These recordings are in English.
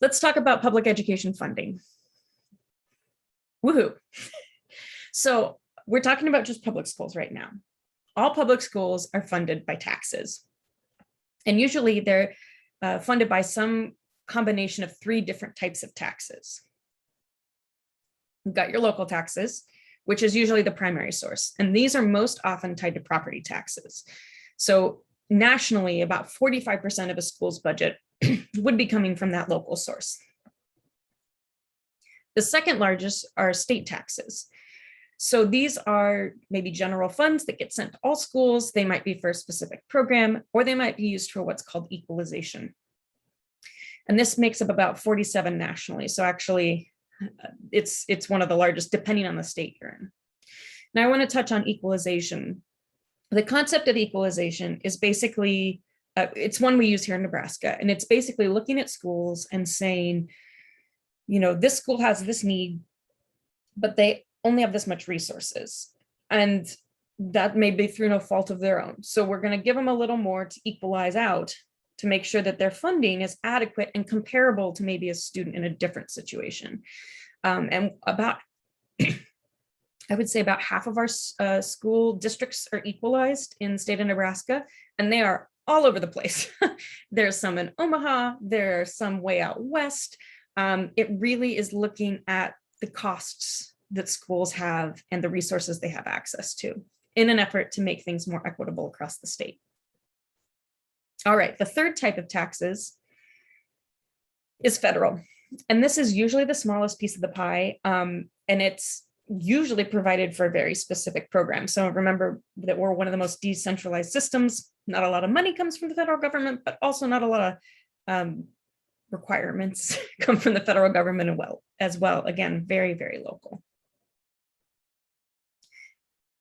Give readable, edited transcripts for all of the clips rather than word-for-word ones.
Let's talk about public education funding. Woohoo. So we're talking about just public schools right now. All public schools are funded by taxes. And usually they're funded by some combination of three different types of taxes. You've got your local taxes, which is usually the primary source. And these are most often tied to property taxes. So nationally, about 45% of a school's budget would be coming from that local source. The second largest are state taxes. So these are maybe general funds that get sent to all schools. They might be for a specific program, or they might be used for what's called equalization. And this makes up about 47 nationally. So actually, it's one of the largest, depending on the state you're in. Now I want to touch on equalization. The concept of equalization is basically, it's one we use here in Nebraska, and it's basically looking at schools and saying, you know, this school has this need, but they only have this much resources. And that may be through no fault of their own. So we're going to give them a little more to equalize out, to make sure that their funding is adequate and comparable to maybe a student in a different situation. And about, I would say about half of our school districts are equalized in the state of Nebraska, and they are all over the place. There's some in Omaha, there are some way out west. It really is looking at the costs that schools have and the resources they have access to in an effort to make things more equitable across the state. All right, the third type of taxes is federal. And this is usually the smallest piece of the pie. And it's usually provided for a very specific program. So remember that we're one of the most decentralized systems. Not a lot of money comes from the federal government, but also not a lot of requirements come from the federal government as well. Again, very, very local.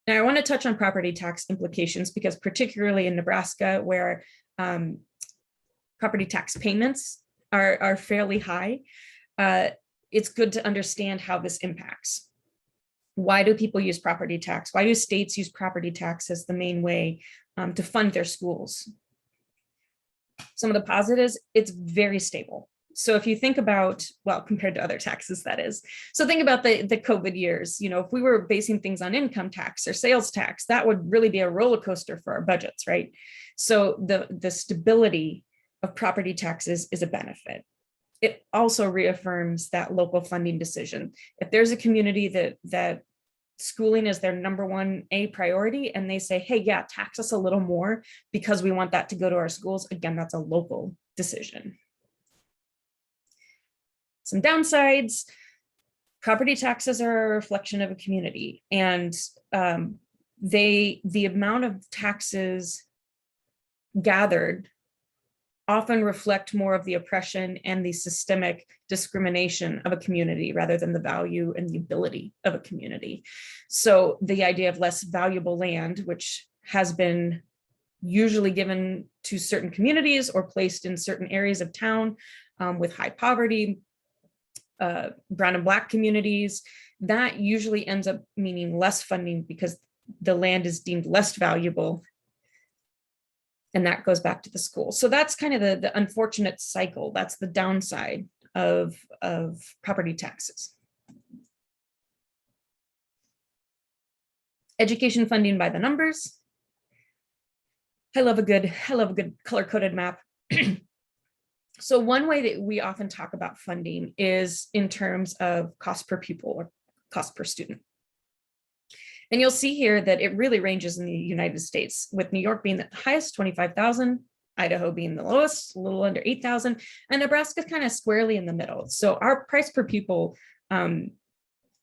Now I want to touch on property tax implications, because particularly in Nebraska, where property tax payments are fairly high, it's good to understand how this impacts. Why do people use property tax? Why do states use property tax as the main way to fund their schools? Some of the positives, it's very stable. So if you think about, well, compared to other taxes, that is. So think about the COVID years. You know, if we were basing things on income tax or sales tax, that would really be a roller coaster for our budgets, right? So the stability of property taxes is a benefit. It also reaffirms that local funding decision. If there's a community that schooling is their number one priority, and they say, hey, yeah, tax us a little more because we want that to go to our schools, again, that's a local decision. Some downsides: property taxes are a reflection of a community, and the amount of taxes gathered often reflect more of the oppression and the systemic discrimination of a community rather than the value and the ability of a community. So the idea of less valuable land, which has been usually given to certain communities or placed in certain areas of town with high poverty, brown and black communities, that usually ends up meaning less funding because the land is deemed less valuable. And that goes back to the school. So that's kind of the unfortunate cycle. That's the downside of property taxes. Education funding by the numbers. I love a good color-coded map. So one way that we often talk about funding is in terms of cost per pupil or cost per student. And you'll see here that it really ranges in the United States, with New York being the highest, 25,000, Idaho being the lowest, a little under 8,000, and Nebraska kind of squarely in the middle. So our price per pupil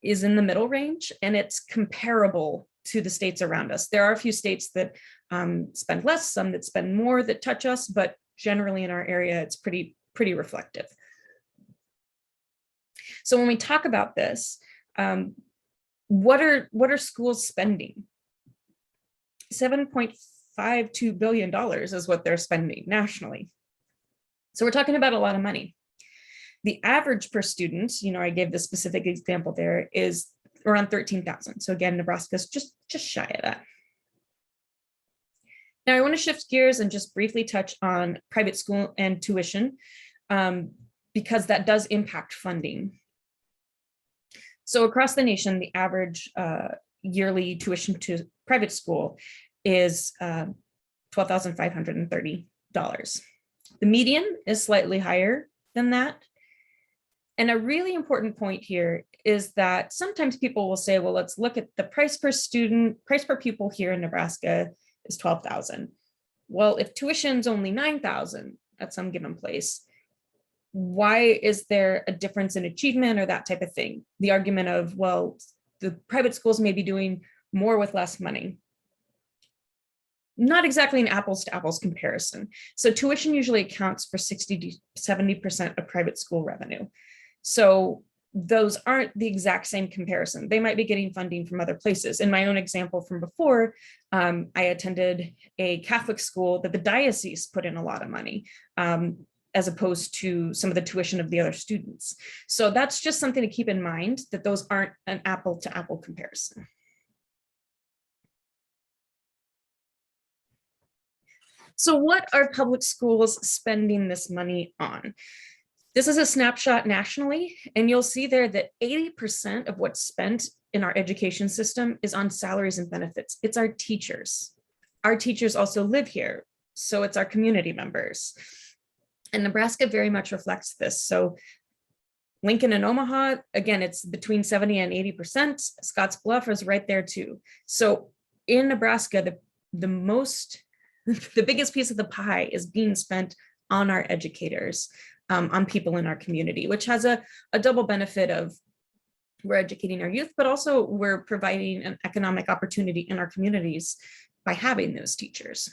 is in the middle range, and it's comparable to the states around us. There are a few states that spend less, some that spend more, that touch us, but generally in our area, it's pretty reflective. So when we talk about this, what are schools spending? $7.52 billion is what they're spending nationally. So we're talking about a lot of money. The average per student, you know, I gave the specific example there, is around 13,000. So again, Nebraska's just shy of that. Now I want to shift gears and just briefly touch on private school and tuition. because that does impact funding. So across the nation, the average yearly tuition to private school is $12,530. The median is slightly higher than that. And a really important point here is that sometimes people will say, well, let's look at the price per student, price per pupil here in Nebraska is $12,000. Well, if tuition's only $9,000 at some given place, why is there a difference in achievement or that type of thing? The argument of, well, the private schools may be doing more with less money. Not exactly an apples to apples comparison. So tuition usually accounts for 60 to 70% of private school revenue. So those aren't the exact same comparison. They might be getting funding from other places. In my own example from before, I attended a Catholic school that the diocese put in a lot of money, as opposed to some of the tuition of the other students. So that's just something to keep in mind, that those aren't an apple to apple comparison. So what are public schools spending this money on? This is a snapshot nationally, and you'll see there that 80% of what's spent in our education system is on salaries and benefits. It's our teachers. Our teachers also live here, so it's our community members. And Nebraska very much reflects this. So Lincoln and Omaha, again, it's between 70 and 80%. Scotts Bluff is right there too. So in Nebraska, the biggest piece of the pie is being spent on our educators, on people in our community, which has a double benefit of we're educating our youth, but also we're providing an economic opportunity in our communities by having those teachers.